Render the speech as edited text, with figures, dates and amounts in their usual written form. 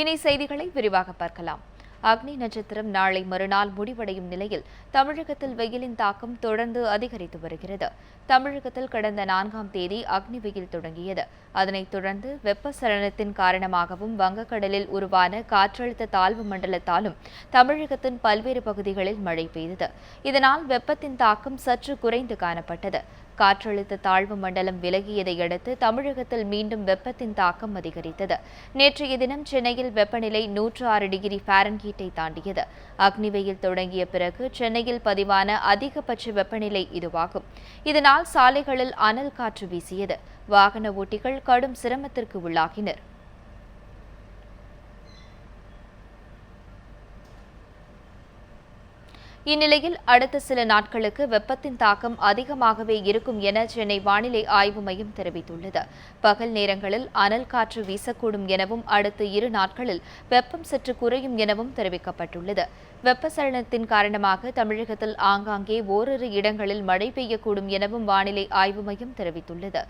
இனி செய்திகளை விரிவாக பார்க்கலாம். அக்னி நட்சத்திரம் நாளை மறுநாள் முடிவடையும் நிலையில் தமிழகத்தில் வெயிலின் தாக்கம் தொடர்ந்து அதிகரித்து வருகிறது. தமிழகத்தில் கடந்த 4ஆம் தேதி அக்னி வெயில் தொடங்கியது. அதனைத் தொடர்ந்து வெப்பச்சலனத்தின் காரணமாகவும் வங்கக்கடலில் உருவான காற்றழுத்த தாழ்வு மண்டலத்தாலும் தமிழகத்தின் பல்வேறு பகுதிகளில் மழை பெய்தது. இதனால் வெப்பத்தின் தாக்கம் சற்று குறைந்து காணப்பட்டது. காற்றழுத்த தாழ்வு மண்டலம் விலகியதை அடுத்து தமிழகத்தில் மீண்டும் வெப்பத்தின் தாக்கம் அதிகரித்தது. நேற்றைய தினம் சென்னையில் வெப்பநிலை 106 டிகிரி ஃபாரன்ஹீட்டை தாண்டியது. அக்னி வெயில் தொடங்கிய பிறகு சென்னையில் பதிவான அதிகபட்ச வெப்பநிலை இதுவாகும். இதனால் சாலைகளில் அனல் காற்று வீசியது. வாகன ஓட்டிகள் கடும் சிரமத்திற்கு உள்ளாகினர். இந்நிலையில் அடுத்த சில நாட்களுக்கு வெப்பத்தின் தாக்கம் அதிகமாகவே இருக்கும் என சென்னை வானிலை ஆய்வு மையம் தெரிவித்துள்ளது. பகல் நேரங்களில் அனல் காற்று வீசக்கூடும் எனவும் அடுத்த 2 நாட்களில் வெப்பம் சற்று குறையும் எனவும் தெரிவிக்கப்பட்டுள்ளது. வெப்பச்சலனத்தின் காரணமாக தமிழகத்தில் ஆங்காங்கே ஓரிரு இடங்களில் மழை பெய்யக்கூடும் எனவும் வானிலை ஆய்வு மையம் தெரிவித்துள்ளது.